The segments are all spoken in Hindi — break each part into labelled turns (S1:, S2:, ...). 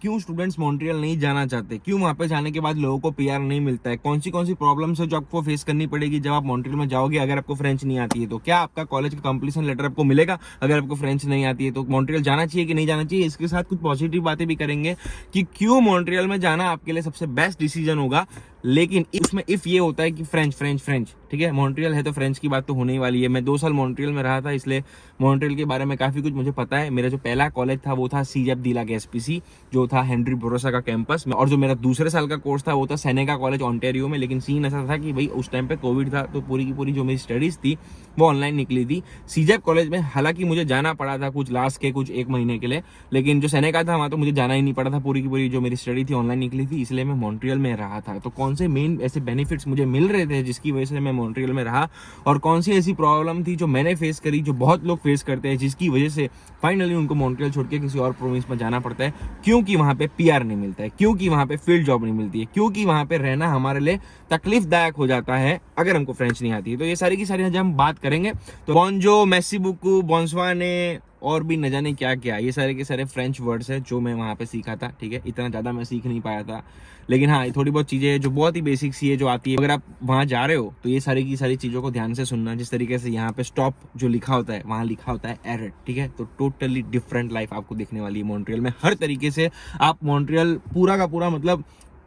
S1: क्यों स्टूडेंट्स मॉन्ट्रियल नहीं जाना चाहते, क्यों वहां पे जाने के बाद लोगों को पीआर नहीं मिलता है, कौन सी प्रॉब्लम्स है जो आपको फेस करनी पड़ेगी जब आप मॉन्ट्रियल में जाओगे अगर आपको फ्रेंच नहीं आती है तो। क्या आपका कॉलेज का कंप्लीशन लेटर आपको मिलेगा अगर आपको फ्रेंच नहीं आती है तो। मॉन्ट्रियल जाना चाहिए कि नहीं जाना चाहिए, इसके साथ कुछ पॉजिटिव बातें भी करेंगे कि क्यों मॉन्ट्रियल में जाना आपके लिए सबसे बेस्ट डिसीजन होगा। लेकिन उसमें इफ ये होता है कि फ्रेंच फ्रेंच फ्रेंच, ठीक है, मॉन्ट्रियल है तो फ्रेंच की बात तो होने ही वाली है। मैं 2 साल मॉन्ट्रियल में रहा था, इसलिए मॉन्ट्रियल के बारे में काफी कुछ मुझे पता है। मेरा जो पहला कॉलेज था वो था सीजेप दिला के एसपीसी, जो था हेनरी बोरोसा का कैंपस में, और जो मेरा दूसरे साल का कोर्स था वो था सेनेका कॉलेज ऑन्टेरियो में। लेकिन सीन ऐसा था कि भाई उस टाइम पे कोविड था तो पूरी की पूरी जो मेरी स्टडीज थी वो ऑनलाइन निकली थी। सीजेप कॉलेज में हालांकि मुझे जाना पड़ा था कुछ लास्ट के कुछ 1 महीने के लिए, लेकिन जो सेनेका था वहां तो मुझे जाना ही नहीं पड़ा था, पूरी की पूरी जो मेरी स्टडी थी ऑनलाइन निकली थी, इसलिए मैं मॉन्ट्रियल में रहा था। तो कौन से मेन ऐसे बेनिफिट्स मुझे मिल रहे थे जिसकी वजह से मैं मॉन्ट्रियल में रहा, और कौन सी ऐसी प्रॉब्लम थी जो मैंने फेस करी, जो बहुत लोग फेस करते हैं, जिसकी वजह से फाइनली उनको मॉन्ट्रियल छोड़ के किसी और प्रोविंस में जाना पड़ता है, क्योंकि वहां पे पीआर नहीं मिलता है, क्योंकि वहां पे फील्ड जॉब नहीं मिलती है, क्योंकि वहां पे रहना हमारे लिए तकलीफदायक हो जाता है अगर हमको फ्रेंच नहीं आती है। तो ये सारी की सारी आज हम बात करेंगे। तो बॉन्जो, मेसिबुकू, बोन्सवाने और भी न जाने क्या क्या, ये सारे के सारे फ्रेंच वर्ड्स है जो मैं वहां पे सीखा था। ठीक है, इतना ज्यादा मैं सीख नहीं पाया था, लेकिन हाँ थोड़ी बहुत चीजें जो बहुत ही बेसिक सी है जो आती है। अगर आप वहां जा रहे हो तो ये सारी की सारी चीजों को ध्यान से सुनना। जिस तरीके से यहाँ पे स्टॉप जो लिखा होता है वहां लिखा होता है एरर, ठीक है। तो टोटली डिफरेंट लाइफ आपको देखने वाली है मॉन्ट्रियल में। हर तरीके से आप मॉन्ट्रियल पूरा का पूरा मतलब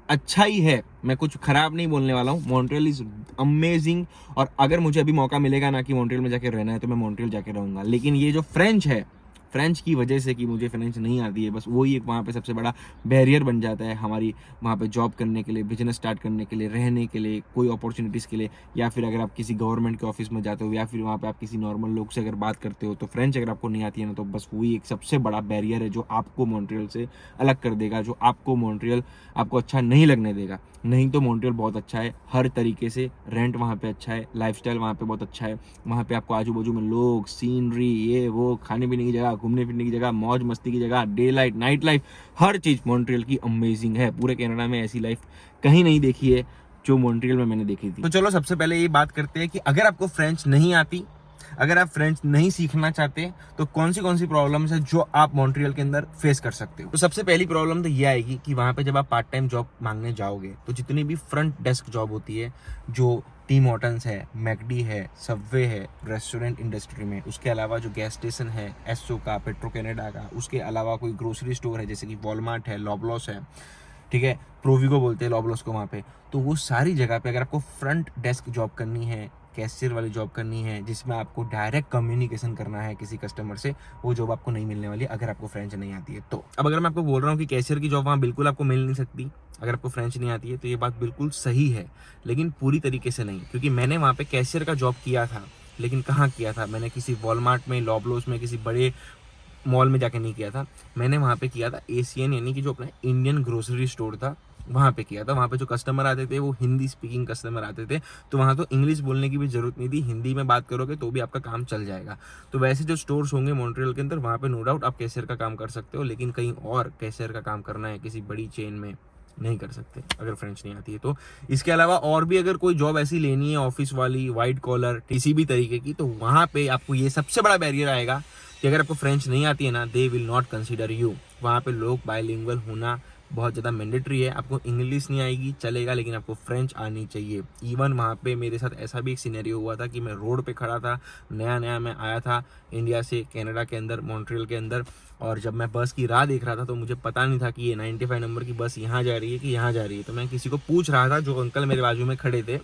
S1: अच्छा ही है, मैं कुछ खराब नहीं बोलने वाला हूँ। मॉन्ट्रियल इज अमेजिंग, और अगर मुझे अभी मौका मिलेगा ना कि मॉन्ट्रियल में जाके रहना है तो मैं मॉन्ट्रियल जाके रहूंगा। लेकिन ये जो फ्रेंच है, फ्रेंच की वजह से कि मुझे फ्रेंच नहीं आती है, बस वही एक वहाँ पे सबसे बड़ा बैरियर बन जाता है हमारी वहाँ पे जॉब करने के लिए, बिजनेस स्टार्ट करने के लिए, रहने के लिए, कोई अपॉर्चुनिटीज़ के लिए, या फिर अगर आप किसी गवर्नमेंट के ऑफिस में जाते हो, या फिर वहाँ पे आप किसी नॉर्मल लोग से अगर बात करते हो, तो फ्रेंच अगर आपको नहीं आती है ना तो बस वही एक सबसे बड़ा बैरियर है जो आपको मॉन्ट्रियल से अलग कर देगा, जो आपको मॉन्ट्रियल आपको अच्छा नहीं लगने देगा। नहीं तो मॉन्ट्रियल बहुत अच्छा है हर तरीके से, रेंट वहाँ पे अच्छा है, लाइफस्टाइल वहाँ पे बहुत अच्छा है। वहाँ पे आपको आजू बाजू में लोग, सीनरी, ये वो, खाने पीने की जगह, घूमने फिरने की जगह, मौज मस्ती की जगह, डे लाइट, नाइट लाइफ, हर चीज़ मॉन्ट्रियल की अमेजिंग है। पूरे कनाडा में ऐसी लाइफ कहीं नहीं देखी है जो मॉन्ट्रियल में मैंने देखी थी। तो चलो सबसे पहले ये बात करते हैं कि अगर आपको फ्रेंच नहीं आती, अगर आप फ्रेंच नहीं सीखना चाहते, तो कौन सी प्रॉब्लम्स है जो आप मॉन्ट्रियल के अंदर फेस कर सकते हो। तो सबसे पहली प्रॉब्लम तो ये आएगी कि वहां पे जब आप पार्ट टाइम जॉब मांगने जाओगे तो जितनी भी फ्रंट डेस्क जॉब होती है, जो टीम हॉर्टन्स है, मैकडी है, सबवे है, रेस्टोरेंट इंडस्ट्री में, उसके अलावा जो गैस स्टेशन है, एसओ का, पेट्रो कैनेडा का, उसके अलावा कोई ग्रोसरी स्टोर है जैसे कि वॉलमार्ट है, लॉबलॉस है, ठीक है, प्रोविगो बोलते हैं लॉबलॉस को वहाँ पे, तो वो सारी जगह पे अगर आपको फ्रंट डेस्क जॉब करनी है, कैशियर वाली जॉब करनी है, जिसमें आपको डायरेक्ट कम्युनिकेशन करना है किसी कस्टमर से, वो जॉब आपको नहीं मिलने वाली अगर आपको फ्रेंच नहीं आती है तो। अब अगर मैं आपको बोल रहा हूँ कि कैशियर की जॉब वहाँ बिल्कुल आपको मिल नहीं सकती अगर आपको फ्रेंच नहीं आती है, तो ये बात बिल्कुल सही है, लेकिन पूरी तरीके से नहीं। क्योंकि मैंने वहाँ पे कैशियर का जॉब किया था, लेकिन कहाँ किया था मैंने, किसी वॉलमार्ट में, लॉबलॉस में, किसी बड़े मॉल में जाके नहीं किया था। मैंने वहाँ पे किया था एशियन, यानी कि जो अपना इंडियन ग्रोसरी स्टोर था वहाँ पे किया था। वहाँ पे जो कस्टमर आते थे वो हिंदी स्पीकिंग कस्टमर आते थे, तो वहाँ तो इंग्लिश बोलने की भी जरूरत नहीं थी, हिंदी में बात करोगे तो भी आपका काम चल जाएगा। तो वैसे जो स्टोर्स होंगे मॉन्ट्रियल के अंदर, वहाँ पे नो डाउट आप कैशियर का काम कर सकते हो, लेकिन कहीं और कैशियर का काम करना है किसी बड़ी चेन में नहीं कर सकते अगर फ्रेंच नहीं आती है तो। इसके अलावा और भी अगर कोई जॉब ऐसी लेनी है ऑफिस वाली, व्हाइट कॉलर, किसी भी तरीके की, तो वहाँ पे आपको ये सबसे बड़ा बैरियर आएगा कि अगर आपको फ्रेंच नहीं आती है ना, they will not consider you. वहाँ पे लोग बायलिंगुअल होना बहुत ज़्यादा मैंडेटरी है। आपको इंग्लिश नहीं आएगी चलेगा, लेकिन आपको फ्रेंच आनी चाहिए। इवन वहाँ पे मेरे साथ ऐसा भी एक सिनेरियो हुआ था कि मैं रोड पे खड़ा था, नया नया मैं आया था इंडिया से कनाडा के अंदर, मॉन्ट्रियल के अंदर, और जब मैं बस की राह देख रहा था तो मुझे पता नहीं था कि ये 95 नंबर की बस यहाँ जा रही है कि यहाँ जा रही है। तो मैं किसी को पूछ रहा था, जो अंकल मेरे बाजू में खड़े थे,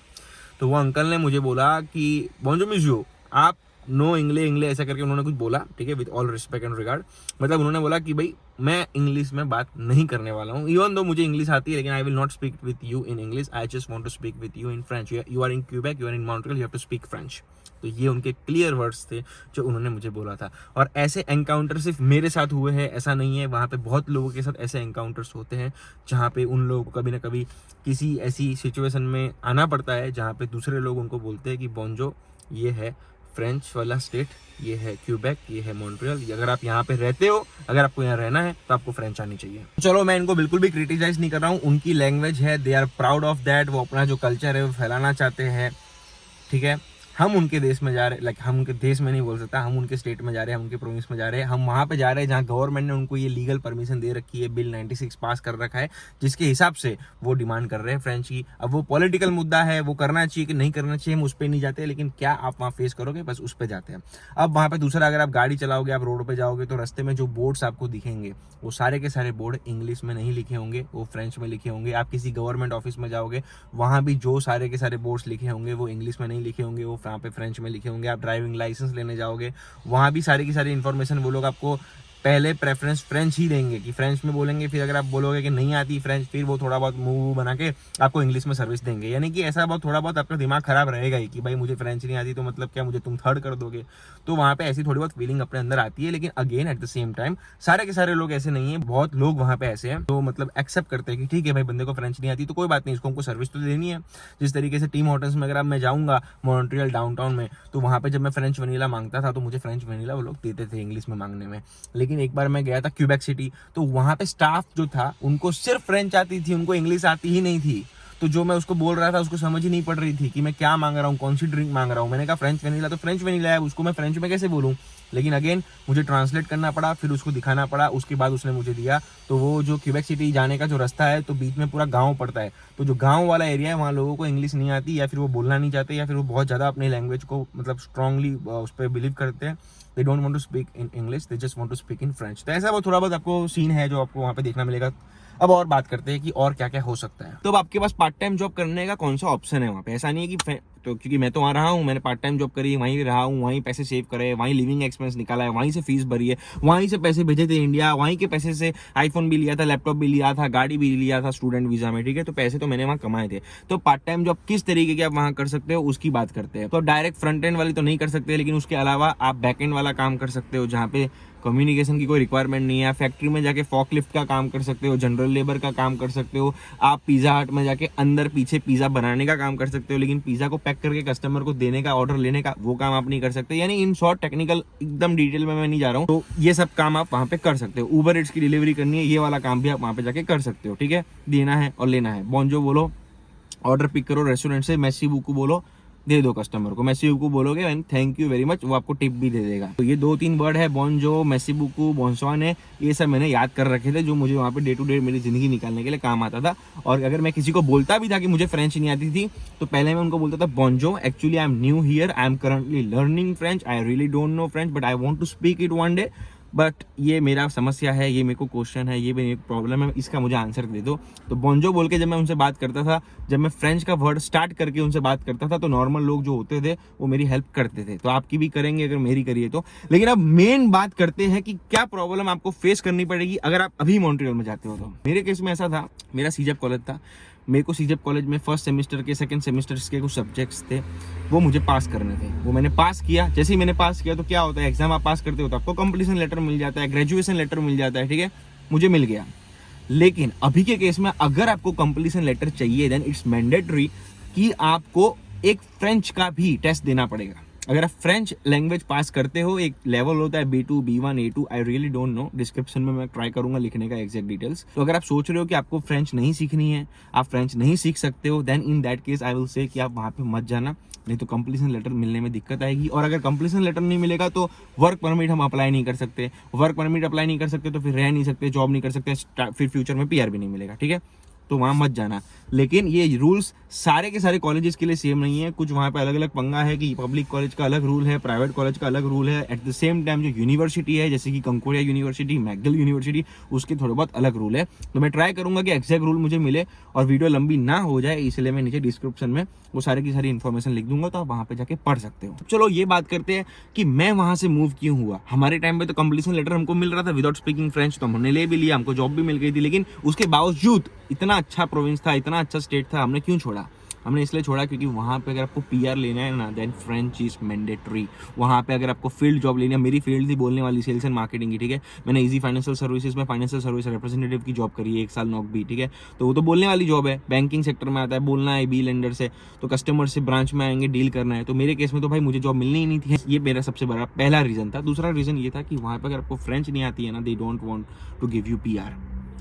S1: तो वो अंकल ने मुझे बोला कि बोंजो मिजियो, आप नो इंग्ले ऐसा करके उन्होंने कुछ बोला, ठीक है, with all respect and regard. मतलब उन्होंने बोला कि भाई मैं इंग्लिश में बात नहीं करने वाला हूँ, इवन दो मुझे इंग्लिश आती है, लेकिन I will not speak with you in English, I just want to speak with you in French. You are in Quebec, you are in Montreal, you have to speak French. तो ये उनके क्लियर वर्ड्स थे जो उन्होंने मुझे बोला था। और ऐसे एनकाउंटर सिर्फ मेरे साथ हुए हैं ऐसा नहीं है, वहाँ पे बहुत लोगों के साथ ऐसे एनकाउंटर्स होते हैं जहाँ पे उन लोगों को कभी ना कभी किसी ऐसी सिचुएशन में आना पड़ता है जहाँ पे दूसरे लोग उनको बोलते हैं कि बोंजो, ये है फ्रेंच वाला स्टेट, ये है क्यूबेक, ये है मॉन्ट्रियल, अगर आप यहाँ पे रहते हो, अगर आपको यहाँ रहना है तो आपको फ्रेंच आनी चाहिए। चलो मैं इनको बिल्कुल भी क्रिटिसाइज नहीं कर रहा हूँ, उनकी लैंग्वेज है, they are proud of that, वो अपना जो कल्चर है वो फैलाना चाहते हैं, ठीक है। हम उनके देश में जा रहे, लाइक हम उनके देश में नहीं बोल सकता, हम उनके स्टेट में जा रहे हैं, हम उनके प्रोविंस में जा रहे हैं, हम वहाँ पे जा रहे हैं जहाँ गवर्नमेंट ने उनको ये लीगल परमिशन दे रखी है, बिल 96 पास कर रखा है, जिसके हिसाब से वो डिमांड कर रहे हैं फ्रेंच की। अब वो पॉलिटिकल मुद्दा है, वो करना चाहिए कि नहीं करना चाहिए, हम उस पर नहीं जाते, लेकिन क्या आप वहाँ फेस करोगे, बस उस पर जाते हैं। अब वहाँ पे दूसरा, अगर आप गाड़ी चलाओगे, आप रोड पे जाओगे, तो रास्ते में जो बोर्ड्स आपको दिखेंगे वो सारे के सारे बोर्ड इंग्लिश में नहीं लिखे होंगे, वो फ्रेंच में लिखे होंगे। आप किसी गवर्नमेंट ऑफिस में जाओगे, वहाँ भी जो सारे के सारे बोर्ड्स लिखे होंगे वो इंग्लिश में नहीं लिखे होंगे, वो वहाँ पे फ्रेंच में लिखे होंगे। आप ड्राइविंग लाइसेंस लेने जाओगे, वहाँ भी सारी की सारी इन्फॉर्मेशन वो लोग आपको पहले प्रेफरेंस फ्रेंच ही देंगे, कि फ्रेंच में बोलेंगे। फिर अगर आप बोलोगे कि नहीं आती फ्रेंच, फिर वो थोड़ा बहुत मुंह बना के आपको इंग्लिश में सर्विस देंगे। यानी कि ऐसा बहुत थोड़ा बहुत आपका दिमाग खराब रहेगा ही कि भाई मुझे फ्रेंच नहीं आती तो मतलब क्या, मुझे तुम थर्ड कर दोगे। तो वहाँ पे ऐसी थोड़ी बहुत फीलिंग अपने अंदर आती है। लेकिन again eight the same time सारे के सारे लोग ऐसे नहीं है, बहुत लोग वहाँ पे ऐसे हैं तो मतलब एक्सेप्ट करते हैं कि ठीक है भाई, बंदे को फ्रेंच नहीं आती तो कोई बात नहीं, इसको हमको सर्विस तो देनी है। जिस तरीके से टीम हॉटल्स में अगर अब मैं जाऊँगा मॉन्ट्रियल डाउनटाउन में, तो वहाँ पे जब मैं फ्रेंच वनीला मांगता था तो मुझे फ्रेंच वनीला वो लोग देते थे इंग्लिश में मांगने में। लेकिन एक बार मैं गया था क्यूबेक सिटी, तो वहां पे स्टाफ जो था उनको सिर्फ फ्रेंच आती थी, उनको इंग्लिश आती ही नहीं थी। तो जो मैं उसको बोल रहा था उसको समझ ही नहीं पड़ रही थी कि मैं क्या मांग रहा हूँ, कौन सी ड्रिंक मांग रहा हूँ। मैंने कहा फ्रेंच वनीला, तो फ्रेंच वनीला है, उसको मैं फ्रेंच में कैसे बोलूँ। लेकिन अगेन मुझे ट्रांसलेट करना पड़ा, फिर उसको दिखाना पड़ा, उसके बाद उसने मुझे दिया। तो वो जो क्यूबेक सिटी जाने का जो रास्ता है, तो बीच में पूरा गाँव पड़ता है, तो जो गाँव वाला एरिया है वहाँ लोगों को इंग्लिश नहीं आती, या फिर वो बोलना नहीं चाहते, या फिर वो बहुत ज़्यादा अपनी लैंग्वेज को मतलब स्ट्रांगली उस पर बिलीव करते हैं। They don't want to speak in English, they just want to speak in French। तो ऐसा वो थोड़ा बहुत आपको सीन है जो आपको वहाँ पे देखना मिलेगा। अब और बात करते हैं कि और क्या क्या हो सकता है। तो अब आपके पास पार्ट टाइम जॉब करने का कौन सा ऑप्शन है वहाँ पे। ऐसा नहीं है कि तो क्योंकि मैं तो वहाँ रहा हूँ, मैंने पार्ट टाइम जॉब करी, वहीं रहा हूँ, वहीं पैसे सेव करे, वहीं लिविंग एक्सपेंस निकाला है, वहीं से फीस भरी है, वहीं से पैसे भेजे थे इंडिया, वहीं के पैसे से आईफोन भी लिया था, लैपटॉप भी लिया था, गाड़ी भी लिया था स्टूडेंट वीजा में, ठीक है। तो पैसे तो मैंने वहाँ कमाए थे। तो पार्ट टाइम जॉब किस तरीके की आप वहाँ कर सकते हो उसकी बात करते हैं। तो डायरेक्ट फ्रंट एंड वाली तो नहीं कर सकते, लेकिन उसके अलावा आप बैक एंड वाला काम कर सकते हो, जहाँ पे कम्युनिकेशन की कोई रिक्वायरमेंट नहीं है। फैक्ट्री में जाके फॉकलिफ्ट का काम कर सकते हो, जनरल लेबर का काम कर सकते हो, आप पिज़्ज़ा हट में जाके अंदर पीछे पिज़्ज़ा बनाने का काम कर सकते हो, लेकिन पिज़्ज़ा को पैक करके कस्टमर को देने का, ऑर्डर लेने का, वो काम आप नहीं कर सकते। यानी इन शॉर्ट टेक्निकल एकदम डिटेल में मैं नहीं जा रहा हूँ। तो ये सब काम आप वहाँ पे कर सकते हो। उबर इट्स की डिलीवरी करनी है, ये वाला काम भी आप वहाँ पे जाके कर सकते हो, ठीक है। देना है और लेना है। बोंजो बोलो, ऑर्डर पिक करो रेस्टोरेंट से, मेसी बुकू बोलो, दे दो कस्टमर को। मेसी बुकू बोलोगे and thank you very much, वो आपको टिप भी दे देगा। तो ये 2-3 वर्ड है, बोंजो, मेसी बुकू, बोंसवान है, ये सब मैंने याद कर रखे थे, जो मुझे वहाँ पे डे टू डे मेरी जिंदगी निकालने के लिए काम आता था। और अगर मैं किसी को बोलता भी था कि मुझे फ्रेंच नहीं आती थी, तो पहले मैं उनको बोलता था बोंजो, actually I am new here, I am currently learning French, I really don't know French but I want to speak it one day, but ये मेरा समस्या है, ये मेरे को क्वेश्चन है, ये मेरी प्रॉब्लम है, इसका मुझे आंसर दे दो। तो बोंजो बोल के जब मैं उनसे बात करता था, जब मैं फ्रेंच का वर्ड स्टार्ट करके उनसे बात करता था, तो नॉर्मल लोग जो होते थे वो मेरी हेल्प करते थे। तो आपकी भी करेंगे अगर मेरी करिए तो। लेकिन अब मेन बात करते हैं कि क्या प्रॉब्लम आपको फेस करनी पड़ेगी अगर आप अभी मॉन्ट्रियल में जाते हो। तो मेरे केस में ऐसा था, मेरा सीजेप कॉलेज था, मेरे को सीजेप कॉलेज में फर्स्ट सेमेस्टर के, सेकंड सेमेस्टर के कुछ सब्जेक्ट्स थे, वो मुझे पास करने थे। वो मैंने पास किया। जैसे ही मैंने पास किया तो क्या होता है, एग्जाम आप पास करते हो तो आपको कंप्लीशन लेटर मिल जाता है, ग्रेजुएशन लेटर मिल जाता है, ठीक है। मुझे मिल गया। लेकिन अभी के केस में अगर आपको कंप्लीशन लेटर चाहिए, देन इट्स मैंडेटरी कि आपको एक फ्रेंच का भी टेस्ट देना पड़ेगा। अगर आप फ्रेंच लैंग्वेज पास करते हो, एक लेवल होता है B2, B1, A2, I really don't no, description में मैं ट्राई करूंगा लिखने का एग्जैक्ट डिटेल्स। तो अगर आप सोच रहे हो कि आपको फ्रेंच नहीं सीखनी है, आप फ्रेंच नहीं सीख सकते हो, then in that case I will say कि आप वहां पे मत जाना, नहीं तो कंप्लीशन लेटर मिलने में दिक्कत आएगी। और अगर कंप्लीशन लेटर नहीं मिलेगा तो वर्क परमिट हम अप्लाई नहीं कर सकते, वर्क परमिट अप्लाई नहीं कर सकते तो फिर रह नहीं सकते, जॉब नहीं कर सकते, फिर फ्यूचर में PR भी नहीं मिलेगा, ठीक है। तो वहां मत जाना। लेकिन ये रूल्स सारे के सारे कॉलेजेस के लिए सेम नहीं है, कुछ वहां पे अलग अलग पंगा है कि पब्लिक कॉलेज का अलग रूल है, प्राइवेट कॉलेज का अलग रूल है। एट द सेम टाइम जो यूनिवर्सिटी है, जैसे कि कंकोडिया यूनिवर्सिटी, मैकगिल यूनिवर्सिटी, उसके थोड़े बहुत अलग रूल है। तो मैं ट्राई करूंगा कि एग्जैक्ट रूल मुझे मिले और वीडियो लंबी ना हो जाए, इसलिए मैं नीचे डिस्क्रिप्शन में वो सारी की सारी इन्फॉर्मेशन लिख दूंगा, तो आप वहां पे जाके पढ़ सकते हो। चलो ये बात करते हैं कि मैं वहां से मूव क्यों हुआ। हमारे टाइम पे तो कंप्लीशन लेटर हमको मिल रहा था विदाउट स्पीकिंग फ्रेंच, तो हमने ले भी लिया, हमको जॉब भी मिल गई थी। लेकिन उसके बावजूद इतना अच्छा प्रोविंस था, इतना अच्छा स्टेट था, हमने क्यों छोड़ा? हमने इसलिए छोड़ा क्योंकि वहाँ पे अगर आपको PR लेना है ना, देन फ्रेंच इज मैंडेटरी। वहाँ पे अगर आपको फील्ड जॉब लेनी है, मेरी फील्ड थी बोलने वाली, सेल्स एंड मार्केटिंग की, ठीक है। मैंने इजी फाइनेंशियल सर्विसेज में फाइनेंशियल सर्विस रिप्रेजेंटेटिव की जॉब करी है 1 साल नॉक भी, ठीक है। तो वो तो बोलने वाली जॉब है, बैंकिंग सेक्टर में आता है, बोलना है बी लेंडर से, तो कस्टमर से ब्रांच में आएंगे, डील करना है। तो मेरे केस में तो भाई मुझे जॉब मिलनी ही नहीं थी। ये मेरा सबसे बड़ा पहला रीजन था। दूसरा रीजन ये था कि वहाँ पर अगर आपको फ्रेंच नहीं आती है ना, they don't want to give you PR।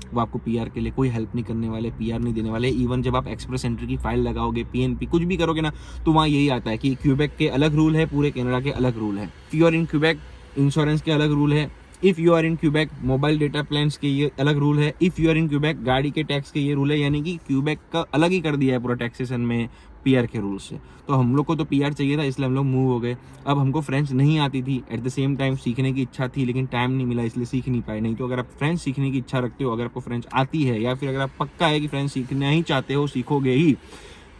S1: वो आपको पीआर के लिए कोई हेल्प नहीं करने वाले, पीआर नहीं देने वाले। इवन जब आप एक्सप्रेस एंट्री की फाइल लगाओगे, पीएनपी कुछ भी करोगे ना, तो वहाँ यही आता है कि क्यूबेक के अलग रूल है, पूरे कनाडा के अलग रूल है। If you are in Quebec, insurance के अलग रूल है। If you are in Quebec, mobile data plans के ये अलग रूल है। If you are in Quebec, गाड़ी के टैक्स के ये रूल है। यानी कि क्यूबेक का अलग ही कर दिया है पूरा टैक्सेशन में पीआर के रूल से। तो हम लोग को तो पीआर चाहिए था, इसलिए हम लोग मूव हो गए। अब हमको फ्रेंच नहीं आती थी, एट द सेम टाइम सीखने की इच्छा थी, लेकिन टाइम नहीं मिला, इसलिए सीख नहीं पाए। नहीं तो अगर आप फ्रेंच सीखने की इच्छा रखते हो, अगर आपको फ्रेंच आती है, या फिर अगर आप पक्का है कि फ्रेंच सीखना ही चाहते हो, सीखोगे ही,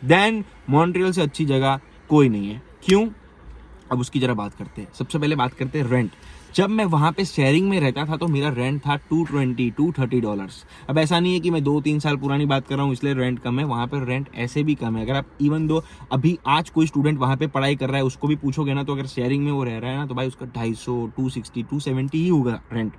S1: देन मॉन्ट्रियल से अच्छी जगह कोई नहीं है। क्यों? अब उसकी जरा बात करते हैं। सबसे पहले बात करते हैं रेंट। जब मैं वहाँ पे शेयरिंग में रहता था तो मेरा रेंट था $230 अब ऐसा नहीं है कि मैं 2-3 साल पुरानी बात कर रहा हूँ इसलिए रेंट कम है, वहाँ पे रेंट ऐसे भी कम है। अगर आप इवन दो अभी आज कोई स्टूडेंट वहाँ पे पढ़ाई कर रहा है, उसको भी पूछोगे ना, तो अगर शेयरिंग में वो रह रहा है ना, तो भाई उसका 250, 260, 270 ही होगा रेंट।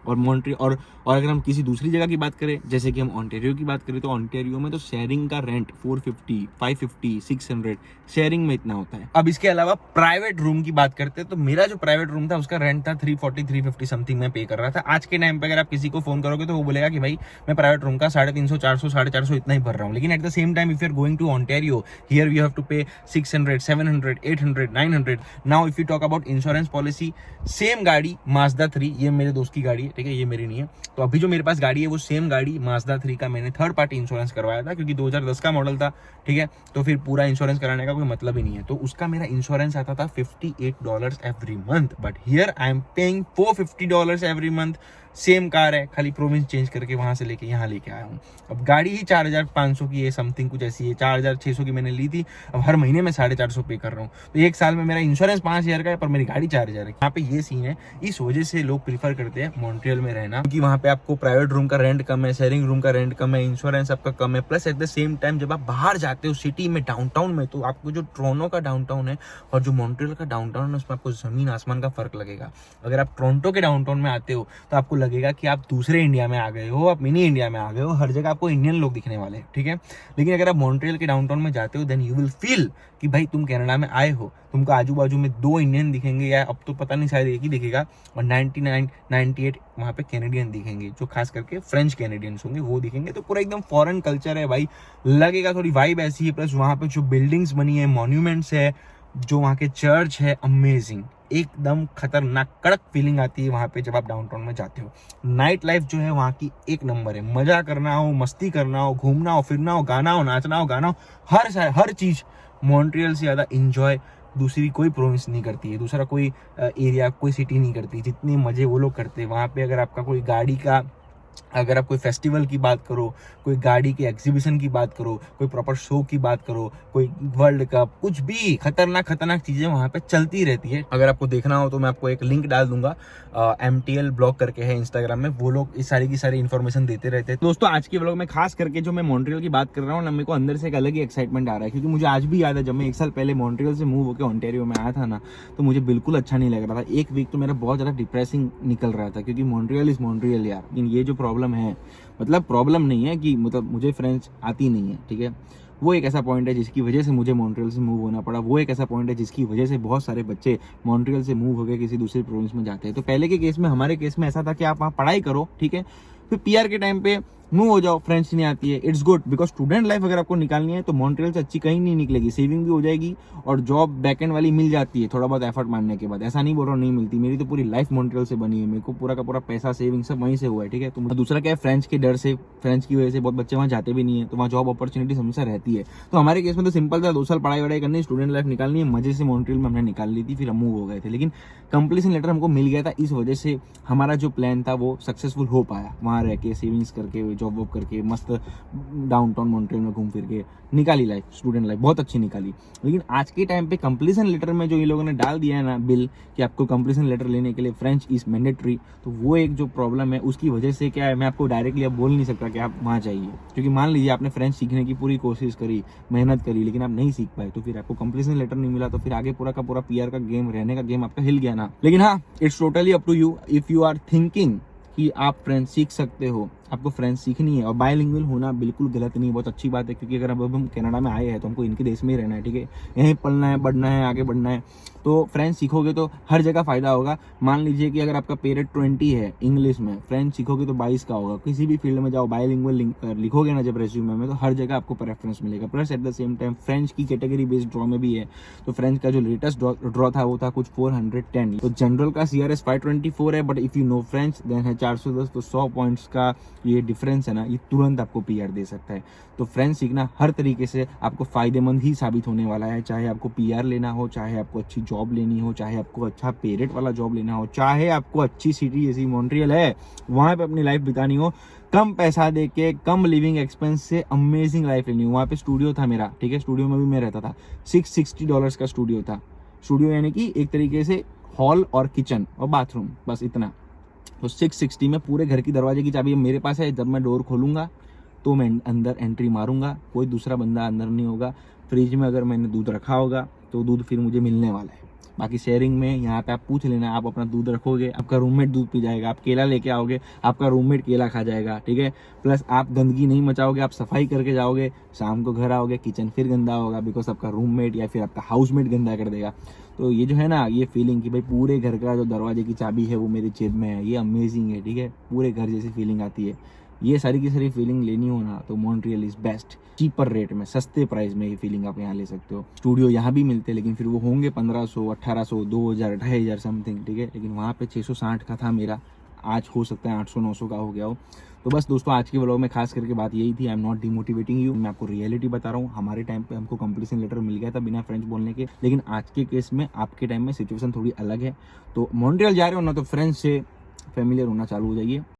S1: और मॉन्ट्रियल और अगर हम किसी दूसरी जगह की बात करें, जैसे कि हम ऑन्टेरियो की बात करें, तो ऑन्टेरियो में तो शेयरिंग का रेंट 450, 550, 600 शेयरिंग में इतना होता है। अब इसके अलावा प्राइवेट रूम की बात करते हैं, तो मेरा जो प्राइवेट रूम था उसका रेंट था 340, 350 समथिंग मैं पे कर रहा था। आज के टाइम पे अगर आप किसी को फोन करोगे तो वो बोलेगा कि भाई मैं प्राइवेट रूम का 350, 400, 450 इतना ही भर रहा हूँ। लेकिन at the same time if you are going to Ontario, here you have to pay 600, 700, 800, 900। Now if you talk about insurance policy, same गाड़ी Mazda 3, ये मेरे दोस्त की गाड़ी है, ठीक है, ये मेरी नहीं है। तो अभी जो मेरे पास गाड़ी है वो सेम गाड़ी Mazda 3 का मैंने थर्ड पार्टी इंश्योरेंस करवाया था, क्योंकि 2010 का मॉडल था, ठीक है। तो फिर पूरा इंश्योरेंस कराने का कोई मतलब ही नहीं है। तो उसका मेरा इंश्योरेंस आता था $58 every month, but here I am paying $450 every month. Same car है, खाली प्रोविंस चेंज करके वहां से लेके यहाँ लेके आया हूँ। अब गाड़ी ही 4500 की है, समथिंग कुछ ऐसी है, 4600 की मैंने ली थी। अब हर महीने में 450 पे कर रहा हूँ, तो एक साल में मेरा इंश्योरेंस 5000 का है, पर मेरी गाड़ी 4000 है। यहाँ पे ये सीन है, इस वजह से लोग प्रीफर करते हैं मॉन्ट्रियल में रहना, क्योंकि वहाँ पे आपको प्राइवेट रूम का रेंट कम है, शेयरिंग रूम का रेंट कम है, इंश्योरेंस आपका कम है। Plus eight the same time जब आप बाहर जाते हो सिटी में, डाउनटाउन में, तो आपको जो टोरंटो का डाउनटाउन है और जो मॉन्ट्रियल का डाउनटाउन है, उसमें आपको जमीन आसमान का फर्क लगेगा। अगर आप टोरंटो के डाउनटाउन में आते हो तो आपको लगेगा कि आप दूसरे इंडिया में आ गए हो, आप मिनी इंडिया में आ गए हो, हर जगह आपको इंडियन लोग दिखने वाले हैं, ठीक है। लेकिन अगर आप मॉन्ट्रियल के डाउनटाउन में जाते हो, देन यू विल फील कि भाई तुम कनाडा में आए हो। तुमको आजू बाजू में 2 इंडियन दिखेंगे, या अब तो पता नहीं शायद एक ही दिखेगा, और 99, 98 वहाँ पे कैनेडियन दिखेंगे, जो खास करके फ्रेंच कैनेडियंस होंगे वो दिखेंगे। तो पूरा एकदम फॉरेन कल्चर है भाई, लगेगा, थोड़ी वाइब ऐसी है। प्लस वहाँ पे जो बिल्डिंग्स बनी है, मॉन्यूमेंट्स है, जो वहाँ के चर्च है, अमेजिंग, एकदम खतरनाक कड़क फीलिंग आती है वहाँ पे जब आप डाउनटाउन में जाते हो। नाइट लाइफ जो है वहाँ की एक नंबर है। मजा करना हो, मस्ती करना हो, घूमना हो, फिरना हो, गाना हो, नाचना हो, गाना हो, हर चीज मॉन्ट्रियल से ज्यादा इंजॉय दूसरी कोई प्रोविंस नहीं करती है, दूसरा कोई एरिया, कोई सिटी नहीं करती जितने मजे वो लोग करते हैं वहाँ पे। अगर आपका कोई गाड़ी का, अगर आप कोई फेस्टिवल की बात करो, कोई गाड़ी के एग्जीबिशन की बात करो, कोई प्रॉपर शो की बात करो, कोई वर्ल्ड कप, कुछ भी खतरनाक चीजें वहां पे चलती रहती है। अगर आपको देखना हो तो मैं आपको एक लिंक डाल दूंगा, MTL ब्लॉग करके है इंस्टाग्राम में, वो लोग इस सारी की सारी इन्फॉर्मेशन देते रहते हैं। दोस्तों आज के व्लॉग में खास करके जो मैं मॉन्ट्रियल की बात कर रहा हूँ ना, मेरे को अंदर से एक अलग ही एक्साइटमेंट आ रहा है, क्योंकि मुझे आज भी याद है जब मैं 1 साल पहले मॉन्ट्रियल से मूव होकर ऑन्टेरियो में आया था ना, तो मुझे बिल्कुल अच्छा नहीं लग रहा था। एक वीक तो मेरा बहुत ज्यादा डिप्रेसिंग निकल रहा था, क्योंकि मॉन्ट्रियल इज मॉन्ट्रियल यार। लेकिन ये जो प्रॉब्लम है, मतलब प्रॉब्लम नहीं है कि मतलब मुझे फ्रेंच आती नहीं है, ठीक है, वो एक ऐसा पॉइंट है जिसकी वजह से मुझे मॉन्ट्रियल से मूव होना पड़ा। वो एक ऐसा पॉइंट है जिसकी वजह से बहुत सारे बच्चे मॉन्ट्रियल से मूव होकर किसी दूसरी प्रोविंस में जाते हैं। तो पहले के केस में, हमारे केस में ऐसा था कि आप वहाँ पढ़ाई करो, ठीक है, फिर पीआर के टाइम पे मूव हो जाओ, फ्रेंच नहीं आती है, it's good, because student life अगर आपको निकालनी है तो मॉन्ट्रियल से अच्छी कहीं नहीं निकलेगी। सेविंग भी हो जाएगी और जॉब बैकएंड वाली मिल जाती है थोड़ा बहुत एफर्ट मारने के बाद। ऐसा नहीं बोल रहा हूँ नहीं मिलती, मेरी तो पूरी लाइफ मॉन्ट्रियल से बनी है, मेरे को पूरा का पूरा पैसा सेविंग सब वहीं से हुआ है, ठीक है। तो दूसरा क्या है, फ्रेंच के डर से, फ्रेंच की वजह से बहुत बच्चे वहाँ जाते भी नहीं है, तो वहाँ जॉब अपॉर्चुनिटी हमेशा रहती है। तो हमारे केस में तो सिंपल था, 2 साल पढ़ाई वढ़ाई करनी, स्टूडेंट लाइफ निकालनी है, मजे से मॉन्ट्रियल में हमने निकाल ली थी, फिर हम मूव हो गए थे। लेकिन कंप्लीशन लेटर हमको मिल गया था, इस वजह से हमारा जो प्लान था वो सक्सेसफुल हो पाया। वहाँ रह के सेविंग्स करके, जॉब वॉब करके, मस्त डाउनटाउन मॉन्ट्रियल में घूम फिर के निकाली लाइफ, स्टूडेंट लाइफ बहुत अच्छी निकाली। लेकिन आज के टाइम पे कंप्लीशन लेटर में जो ये लोगों ने डाल दिया है ना बिल, कि आपको कंप्लीशन लेटर लेने के लिए फ्रेंच इज मैंडेटरी, तो वो एक जो प्रॉब्लम है उसकी वजह से क्या है, मैं आपको डायरेक्टली अब बोल नहीं सकता कि आप वहाँ जाइए, क्योंकि मान लीजिए आपने फ्रेंच सीखने की पूरी कोशिश करी, मेहनत करी, लेकिन आप नहीं सीख पाए, तो फिर आपको कंप्लीशन लेटर नहीं मिला, तो फिर आगे पूरा का पूरा पीआर का गेम, रहने का गेम आपका हिल गया ना। लेकिन हाँ, it's totally up to you. If you are thinking कि आप फ्रेंच सीख सकते हो, आपको फ्रेंच सीखनी है। और बायलिंगुअल होना बिल्कुल गलत नहीं, बहुत अच्छी बात है, क्योंकि अगर अब हम कनाडा में आए हैं तो हमको इनके देश में ही रहना है, ठीक है, यहीं पढ़ना है, बढ़ना है, आगे बढ़ना है। तो फ्रेंच सीखोगे तो हर जगह फ़ायदा होगा। मान लीजिए कि अगर आपका पे रेट 20 है इंग्लिश में, फ्रेंच सीखोगे तो 22 का होगा। किसी भी फील्ड में जाओ, बायलिंगुअल लिखोगे ना जब रेज्यूमे में, तो हर जगह आपको प्रेफरेंस मिलेगा। Plus eight the same time French की कैटेगरी बेस्ड ड्रॉ में भी है, तो फ्रेंच का जो लेटेस्ट ड्रॉ था वो था कुछ 410। तो जनरल का CRS 524 है, but if you know French then है 410। तो 100 पॉइंट्स का ये डिफरेंस है ना, ये तुरंत आपको PR दे सकता है। तो फ्रेंच सीखना हर तरीके से आपको फ़ायदेमंद ही साबित होने वाला है, चाहे आपको PR लेना हो, चाहे आपको अच्छी जॉब लेनी हो, चाहे आपको अच्छा पे रेट वाला जॉब लेना हो, चाहे आपको अच्छी सिटी जैसी मॉन्ट्रियल है वहाँ पे अपनी लाइफ बितानी हो, कम पैसा दे के, कम लिविंग एक्सपेंस से अमेजिंग लाइफ लेनी हो। वहाँ पे स्टूडियो था मेरा, ठीक है, स्टूडियो में भी मैं रहता था। $660 का स्टूडियो था। स्टूडियो यानी कि एक तरीके से हॉल और किचन और बाथरूम, बस इतना। तो 660 में पूरे घर की दरवाजे की चाबी मेरे पास है। जब मैं डोर खोलूंगा तो मैं अंदर एंट्री मारूंगा, कोई दूसरा बंदा अंदर नहीं होगा। फ्रिज में अगर मैंने दूध रखा होगा तो दूध फिर मुझे मिलने वाला है। बाकी शेयरिंग में यहाँ पे आप पूछ लेना, आप अपना दूध रखोगे, आपका रूममेट दूध पी जाएगा। आप केला लेके आओगे, आपका रूममेट केला खा जाएगा, ठीक है। प्लस आप गंदगी नहीं मचाओगे, आप सफाई करके जाओगे, शाम को घर आओगे, किचन फिर गंदा होगा बिकॉज आपका रूममेट या फिर आपका हाउसमेट गंदा कर देगा। तो ये जो है ना, ये फीलिंग कि भाई पूरे घर का जो दरवाजे की चाबी है वो मेरी जेब में है, ये अमेजिंग है, ठीक है। पूरे घर जैसी फीलिंग आती है। ये सारी की सारी फीलिंग लेनी हो ना तो Montreal is best. Cheaper rate में, सस्ते प्राइस में ये फीलिंग आप यहाँ ले सकते हो। स्टूडियो यहाँ भी मिलते हैं लेकिन फिर वो होंगे 1500, 1800, 2000, 2500 समथिंग, ठीक है। लेकिन वहाँ पे 660 का था मेरा, आज हो सकता है 800, 900 का हो गया हो। तो बस दोस्तों, आज के व्लॉग में खास करके बात यही थी। I am not demotivating you, मैं आपको रियलिटी बता रहा हूँ। हमारे टाइम पे हमको कंप्लीशन लेटर मिल गया था बिना फ्रेंच बोलने के, लेकिन आज के केस में, आपके टाइम में सिचुएशन थोड़ी अलग है। तो मॉन्ट्रियल जा रहे हो ना तो फ्रेंच से फेमिलियर होना चालू हो जाइए।